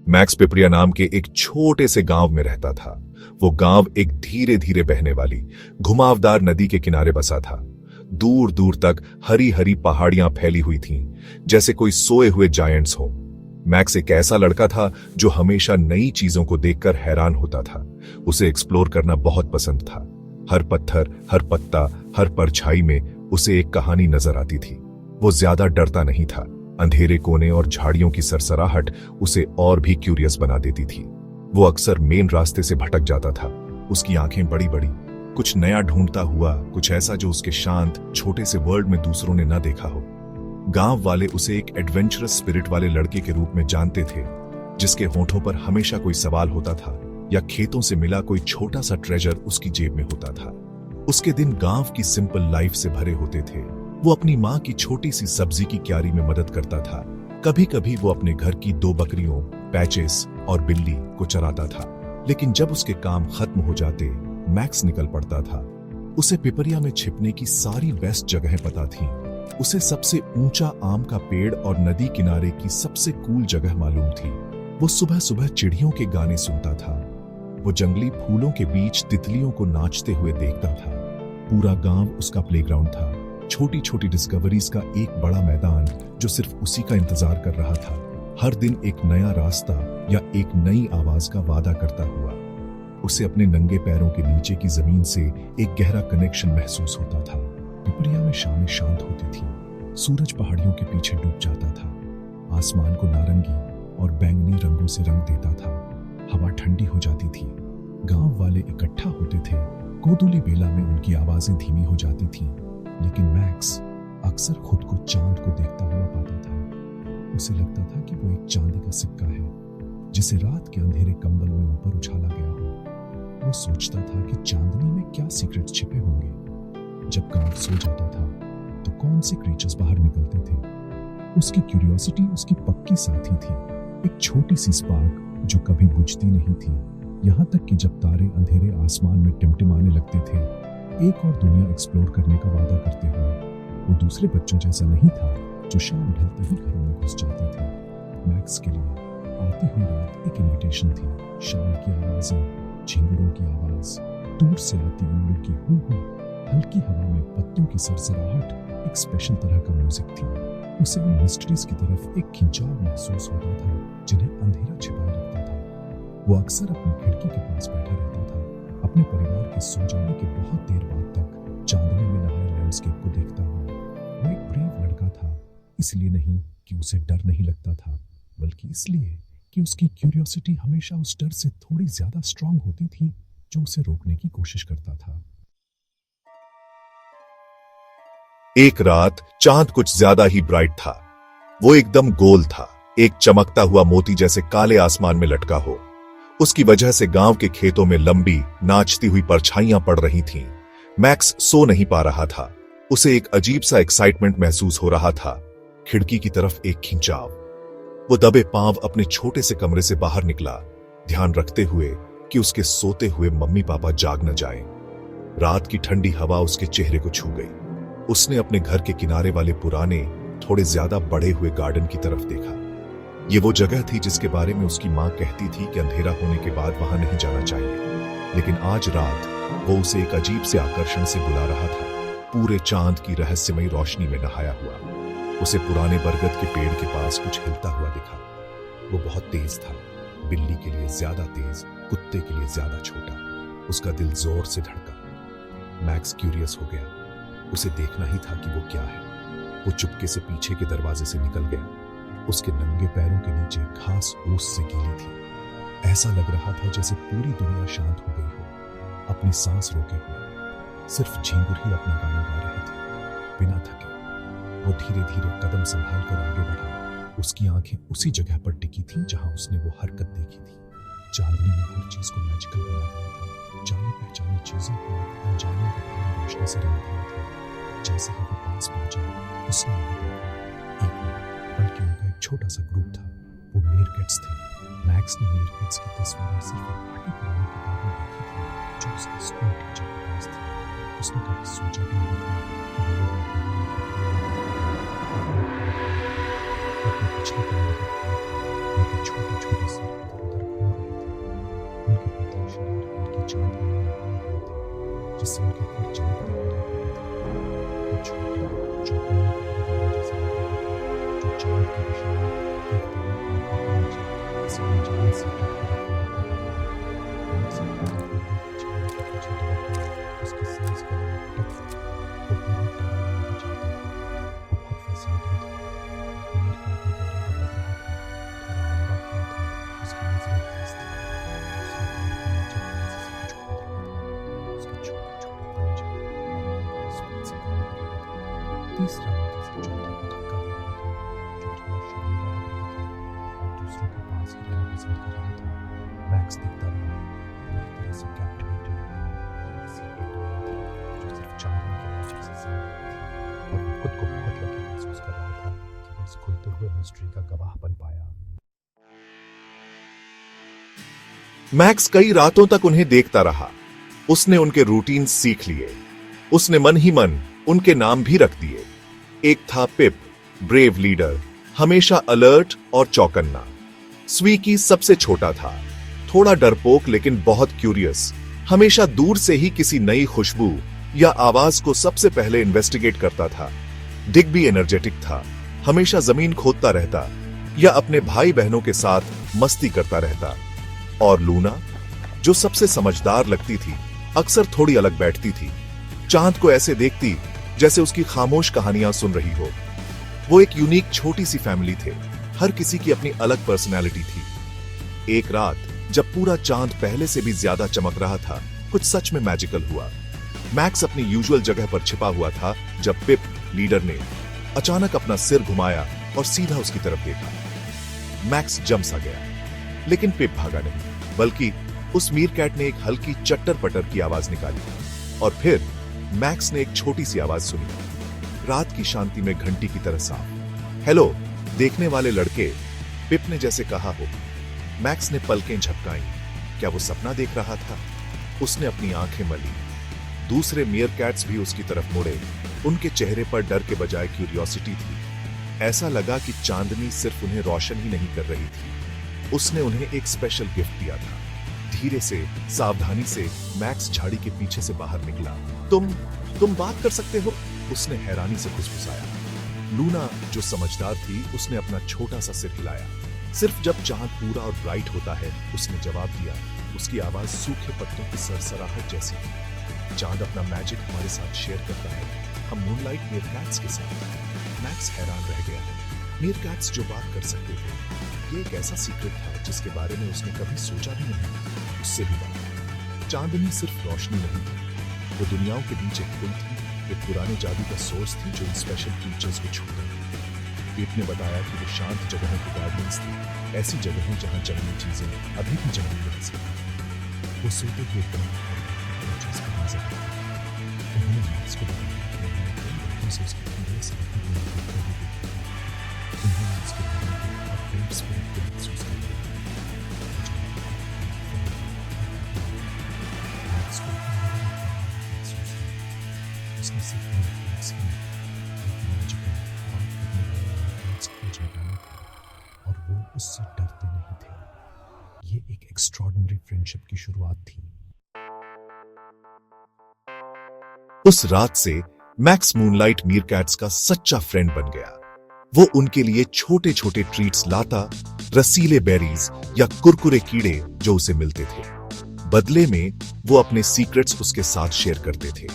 Max Pipariya नाम के एक छोटे से गांव में रहता था। वो गांव एक धीरे धीरे बहने वाली घुमावदार नदी के किनारे बसा था। दूर दूर तक हरी हरी पहाड़ियां फैली हुई थीं, जैसे कोई सोए हुए जायंट्स हो। मैक्स एक ऐसा लड़का था जो हमेशा नई चीजों को देखकर हैरान होता था। उसे एक्सप्लोर करना बहुत पसंद था। हर पत्थर, हर पत्ता, हर परछाई में उसे एक कहानी नजर आती थी। वो ज्यादा डरता नहीं था। अंधेरे कोने और झाड़ियों की सरसराहट उसे और भी क्यूरियस बना देती थी। वो अक्सर मेन रास्ते से भटक जाता था, उसकी आंखें बड़ी बड़ी, कुछ नया ढूंढता हुआ, कुछ ऐसा जो उसके शांत छोटे से वर्ल्ड में दूसरों ने न देखा हो। गांव वाले उसे एक एडवेंचरस स्पिरिट वाले लड़के के रूप में जानते थे, जिसके होठों पर हमेशा कोई सवाल होता था या खेतों से मिला कोई छोटा सा ट्रेजर उसकी जेब में होता था। उसके दिन गांव की सिंपल लाइफ से भरे होते थे। वो अपनी माँ की छोटी सी सब्जी की क्यारी में मदद करता था। कभी कभी वो अपने घर की 2 बकरियों, पैचेस और बिल्ली को चराता था। लेकिन जब उसके काम खत्म हो जाते, मैक्स निकल पड़ता था। उसे पिपरिया में छिपने की सारी बेस्ट जगहें पता थीं। उसे सबसे ऊंचा आम का पेड़ और नदी किनारे की सबसे कूल जगह मालूम थी। वो सुबह सुबह चिड़ियों के गाने सुनता था। वो जंगली फूलों के बीच तितलियों को नाचते हुए देखता था। पूरा गांव उसका प्लेग्राउंड था, छोटी छोटी डिस्कवरीज का एक बड़ा मैदान जो सिर्फ उसी का इंतजार कर रहा था। हर दिन एक नया रास्ता या एक नई आवाज का वादा करता हुआ। उसे अपने नंगे पैरों के नीचे की जमीन से एक गहरा कनेक्शन महसूस होता था। पिपरिया में शामें शांत होती थी, सूरज पहाड़ियों के पीछे डूब जाता था, आसमान को नारंगी और बैंगनी रंगों से रंग देता था। हवा ठंडी हो जाती थी, गांव वाले इकट्ठा होते थे, गोधूली बेला में उनकी आवाजें धीमी हो जाती थीं। लेकिन मैक्स अक्सर खुद को चांद को देखता हुआ पाता था। उसे लगता था कि वो एक चांदी का सिक्का है जिसे रात के अंधेरे कंबल में ऊपर उछाला गया हो। वो सोचता था कि चांदनी में क्या सीक्रेट छिपे होंगे। जब गांव सो जाता था तो कौन से क्रीचर्स बाहर निकलते थे। उसकी क्यूरियोसिटी उसकी पक्की साथी थी, एक छोटी सी स्पार्क जो कभी बुझती नहीं थी। यहाँ तक कि जब तारे अंधेरे आसमान में टिमटिमाने लगते थे, एक और दुनिया एक्सप्लोर करने का वादा करते हुए। वो दूसरे बच्चों जैसा नहीं था जो शाम ढलते ही घरों में घुस जाते थे। मैक्स के लिए आती हुई रात एक इनविटेशन थी। शाम की आवाजें, झिंगुरों की आवाज, दूर से आती उल्लू की हू हू, हल्की हवा में पत्तों की सरसराहट एक स्पेशल तरह का म्यूजिक थी। उसे उन मिस्ट्रीज की तरफ एक खिंचाव महसूस होता था जिन्हें अंधेरा छिपाए रखता था। वो अक्सर अपनी खिड़की के पास बैठा रहता था, अपने परिवार के सो जाने के बहुत देर बाद तक चांदनी में नहाए लैंडस्केप को देखता हुआ। वो एक ब्रेव लड़का था, इसलिए नहीं कि उसे डर नहीं लगता था, बल्कि इसलिए कि उसकी क्यूरियोसिटी हमेशा उस डर से थोड़ी ज्यादा स्ट्रांग होती थी जो उसे रोकने की कोशिश करता था। एक रात चांद कुछ ज्यादा ही ब्राइट था। वो एकदम गोल था, एक चमकता हुआ मोती जैसे काले आसमान में लटका हो। उसकी वजह से गांव के खेतों में लंबी नाचती हुई परछाइयां पड़ रही थीं। मैक्स सो नहीं पा रहा था। उसे एक अजीब सा एक्साइटमेंट महसूस हो रहा था, खिड़की की तरफ एक खिंचाव। वो दबे पांव अपने छोटे से कमरे से बाहर निकला, ध्यान रखते हुए कि उसके सोते हुए मम्मी पापा जाग न जाएं। रात की ठंडी हवा उसके चेहरे को छू गई। उसने अपने घर के किनारे वाले पुराने, थोड़े ज्यादा बढ़े हुए गार्डन की तरफ देखा। ये वो जगह थी जिसके बारे में उसकी मां कहती थी कि अंधेरा होने के बाद वहां नहीं जाना चाहिए। लेकिन आज रात वो उसे एक अजीब से आकर्षण से बुला रहा था, पूरे चांद की रहस्यमयी रोशनी में नहाया हुआ। उसे पुराने बरगद के पेड़ के पास कुछ हिलता हुआ दिखा। वो बहुत तेज था, बिल्ली के लिए ज्यादा तेज, कुत्ते के लिए ज्यादा छोटा। उसका दिल जोर से धड़का। मैक्स क्यूरियस हो गया। उसे देखना ही था कि वो क्या है। वो चुपके से पीछे के दरवाजे से निकल गया। उसके नंगे पैरों के नीचे घास ओस से गीली थी। ऐसा लग रहा था जैसे पूरी दुनिया शांत हो गई हो, अपनी सांस रोके हुए। सिर्फ झींगुर ही अपना गाना गा रहे थे, बिना थके। वो धीरे धीरे कदम संभाल कर आगे बढ़ा। उसकी आंखें उसी जगह पर टिकी थीं जहां उसने वो हरकत देखी थी। चांदनी ने हर चीज को मैजिकल बना दिया था। जानी पहचानी चीजों को अनजाने में भारी रोशनी से रंग दिया था। जैसे ही वो पास पहुंचा, उसने उन्हें देखा। एक नहीं, बल्कि उनका एक छोटा सा ग्रुप था। वो मीरकैट्स थे। मैक्स ने मीरकैट्स की तस्वीरें सिर्फ एक फटी पुरानी किताब में देखी थी जो उसके स्कूल टीचर के पास थी। उसने कभी सोचा भी नहीं था कि वो लोग अपने पिछले कमरे पर उनके छोटे-छोटे सिर इधर-उधर घूम रहे थे। उनके पतले शरीर हल्की चांदनी में नहाए हुए थे, जिससे उनके फर चमकते हुए लग रहे थे। वो छोटे, चौकोर पहरेदारों जैसे लग रहे थे, जो चांद की दिशा में देखते हुए आंखों के नीचे किसी अनजान सीक्रेट की रफ्तार कर रहे थे। मैक्स अपने चांद के पीछे दौड़ते हुए उसकी सांस का डेप्थ वो पूरा टहलना नहीं चाहता था। वो बहुत फैसिनेटिंग था। मीर कैट ने बराबर लग रहा था, थोड़ा लंबा हुआ था, उसकी नजरें तेज थी, दूसरे पैर के नीचे पेंसिल से कुछ खोद रहा था। उसके छोटे-छोटे पंजे बड़ी स्पीड से काम कर रहे थे। तीसरा मोती से चौथे को धक्का दे रहा था, जो थोड़ा शर्मीला लग रहा था और दूसरों के पास ही रहना पसंद कर रहा था। मैक्स देखता रहा, पूरी तरह से कैप्टिवेटेड। ये सीक्रेट दुनिया थी जो सिर्फ चांदनी के मिस्ट्री से सीमित थी, और वो खुद को बहुत लकी महसूस कर रहा था कि वो इस खुलते हुए मिस्ट्री का गवाह बन पाया। मैक्स कई रातों तक उन्हें देखता रहा। उसने उनके रूटीन सीख लिए। उसने मन ही मन उनके नाम भी रख दिए। एक था पिप, ब्रेव लीडर, हमेशा अलर्ट और चौकन्ना। स्वीकी सबसे छोटा था, थोड़ा डरपोक लेकिन बहुत क्यूरियस, हमेशा दूर से ही किसी नई खुशबू या आवाज को सबसे पहले इन्वेस्टिगेट करता था। डिग भी एनर्जेटिक था, हमेशा जमीन खोदता रहता या अपने भाई बहनों के साथ मस्ती करता रहता। और लूना, जो सबसे समझदार लगती थी, अक्सर थोड़ी अलग बैठती थी, चांद को ऐसे देखती जैसे उसकी खामोश कहानियां सुन रही हो। वो एक यूनिक छोटी सी फैमिली थे, हर किसी की अपनी अलग पर्सनैलिटी थी। एक रात जब पूरा चांद पहले से भी ज्यादा चमक रहा था, कुछ सच में मैजिकल हुआ। मैक्स अपनी यूजुअल जगह पर छिपा हुआ था जब पिप, लीडर ने अचानक अपना सिर घुमाया और सीधा उसकी तरफ देखा। मैक्स जम सा गया, लेकिन पिप भागा नहीं, बल्कि उस मीरकैट ने एक हल्की चट्टर-पटर की आवाज निकाली। और फिर मैक्स ने एक छोटी सी आवाज सुनी, रात की शांति में घंटी की तरह साफ। हेलो देखने वाले लड़के, पिप ने जैसे कहा हो। मैक्स ने पलकें झपकाई। क्या वो सपना देख रहा था? उसने अपनी आंखें मली। दूसरे मीरकैट्स भी उसकी तरफ मुड़े। उनके चेहरे पर डर के बजाय क्यूरियोसिटी थी। ऐसा लगा कि चांदनी सिर्फ उन्हें रोशन ही नहीं कर रही थी, उसने उन्हें एक स्पेशल गिफ्ट दिया था। धीरे से, सावधानी से मैक्स झाड़ी के पीछे से बाहर निकला। तुम बात कर सकते हो? उसने हैरानी से फुसफुसाया। लूना, जो समझदार थी, उसने अपना छोटा सा सिर हिलाया। सिर्फ जब चांद पूरा और ब्राइट होता है, उसने जवाब दिया। उसकी आवाज सूखे पत्तों की सरसराहट जैसी थी। चांद अपना मैजिक हमारे साथ शेयर करता है, हम मूनलाइट मीरकैट्स के साथ। मैक्स हैरान रह गया। मीरकैट्स जो बात कर सकते थे, ये एक ऐसा सीक्रेट था जिसके बारे में उसने कभी सोचा भी नहीं। उससे भी बात, चांदनी सिर्फ रोशनी नहीं थी, वो दुनियाओं के बीच एक पुल थी, एक पुराने जादू का सोर्स थी जो इन स्पेशल क्रीचर्स को छूता है। पीप ने बताया कि वो शांत जगहों की गार्डियंस थी, ऐसी जगहें जहां जंगली चीजें अभी भी जंगली रह सकती। वो सोते हुए क्रीचर्स पर नजर रखी। उन्होंने मैक्स को बताया कि उन्होंने कई बातों से उसके पूरे से उन्होंने उसके बारे में और ब्रेव स्पिरिट को महसूस कर लिया। मैक्स को महसूस हुआ। उसने सिर्फ मीरकैट्स की एक मैजिकल और करने वाले मीरकैट्स खोज निकाले थे, और वो उससे डरते नहीं थे। ये एक एक्स्ट्रॉर्डिनरी फ्रेंडशिप की शुरुआत थी। उस रात से मैक्स मूनलाइट मीरकैट्स का सच्चा फ्रेंड बन गया। वो उनके लिए छोटे छोटे ट्रीट्स लाता, रसीले बेरीज या कुरकुरे कीड़े जो उसे मिलते थे। बदले में वो अपने सीक्रेट्स उसके साथ शेयर करते थे।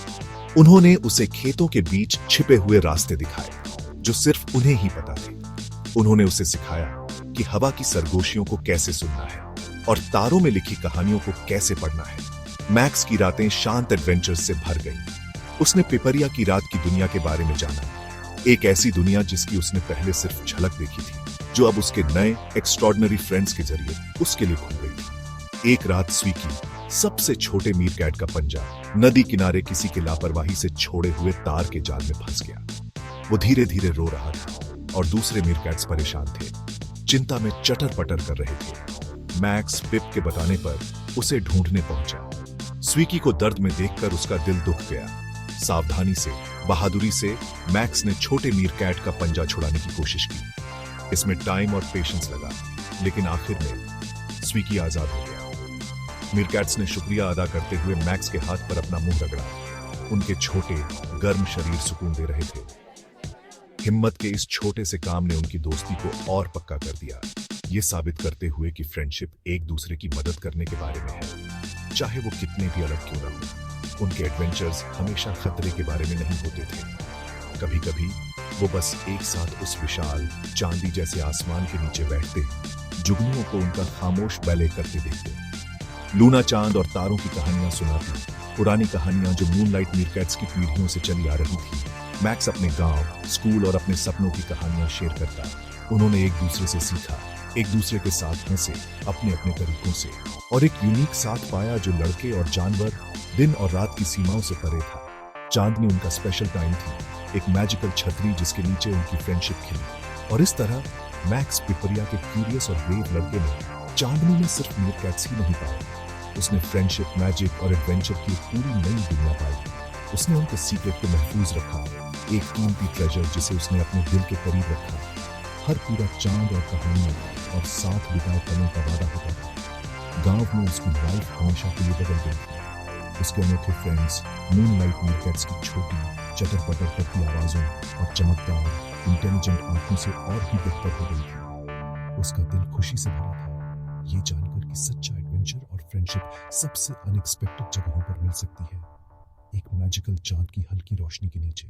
उन्होंने उसे खेतों के बीच छिपे हुए रास्ते दिखाए जो सिर्फ उन्हें ही पता थे। उन्होंने उसे सिखाया कि हवा की सरगोशियों को कैसे सुनना है और तारों में लिखी कहानियों को कैसे पढ़ना है। मैक्स की रातें शांत एडवेंचर्स से भर गईं। उसने पिपरिया की रात की दुनिया के बारे में जाना, एक ऐसी दुनिया जिसकी उसने पहले सिर्फ झलक देखी थी, जो अब उसके नए एक्स्ट्रॉर्डिनरी फ्रेंड्स के जरिए उसके लिए खुल गई थी। एक रात स्वीकी, सबसे छोटे मीरकैट का पंजा, नदी किनारे किसी के लापरवाही से छोड़े हुए तार के जाल में फंस गया। वो धीरे धीरे रो रहा था और दूसरे मीरकैट्स परेशान थे, चिंता में चटर पटर कर रहे थे। मैक्स पिप के बताने पर उसे ढूंढने पहुंचा। स्वीकी को दर्द में देखकर उसका दिल दुख गया। सावधानी से, बहादुरी से मैक्स ने छोटे मीरकैट का पंजा छुड़ाने की कोशिश की। इसमें टाइम और पेशेंस लगा, लेकिन आखिर में स्वीकी आजाद हो गया। मीरकैट्स ने शुक्रिया अदा करते हुए मैक्स के हाथ पर अपना मुंह रगड़ा। उनके छोटे गर्म शरीर सुकून दे रहे थे। हिम्मत के इस छोटे से काम ने उनकी दोस्ती को और पक्का कर दिया, ये साबित करते हुए कि फ्रेंडशिप एक दूसरे की मदद करने के बारे में है, चाहे वो कितने भी अलग क्यों न हो। उनके एडवेंचर्स हमेशा खतरे के बारे में नहीं होते थे। कभी कभी वो बस एक साथ उस विशाल चांदी जैसे आसमान के नीचे बैठते, जुगनुओं को उनका खामोश बैले करते देखते। लूना चांद और तारों की कहानियां सुनाती, पुरानी कहानियां जो मूनलाइट मीरकैट्स की पीढ़ियों से चली आ रही थी। मैक्स अपने गांव, स्कूल और अपने सपनों की कहानियां शेयर करता। उन्होंने एक दूसरे से सीखा, एक दूसरे के साथ हंसे अपने अपने तरीकों से, और एक यूनिक साथ पाया जो लड़के और जानवर, दिन और रात की सीमाओं से परे था। चांदनी उनका स्पेशल टाइम थी, एक मैजिकल छतरी जिसके नीचे उनकी फ्रेंडशिप खिली। और इस तरह मैक्स पिपरिया के क्यूरियस और ब्रेव लड़के ने चांदनी में सिर्फ मीरकैट्स ही नहीं पाए, उसने फ्रेंडशिप, मैजिक और एडवेंचर की एक पूरी नई दुनिया पाई। उसने उनके सीक्रेट को महफूज रखा, एक कीमती ट्रेजर जिसे उसने अपने दिल के करीब रखा। हर पूरा चांद और कहानियां और साथ बिताए पलों का वादा होता था। गांव में उसकी लाइफ हमेशा के लिए बदल गई थी। उसके अनोखे फ्रेंड्स, मूनलाइट मीरकैट्स की छोटी चटर पटर करती आवाजों और चमकदार इंटेलिजेंट आंखों से और भी बेहतर हो गई थी। उसका दिल खुशी से भरा था, ये जानकर कि सच्चा एडवेंचर और फ्रेंडशिप सबसे अनएक्सपेक्टेड जगहों पर मिल सकती है, एक मैजिकल चांद की हल्की रोशनी के नीचे।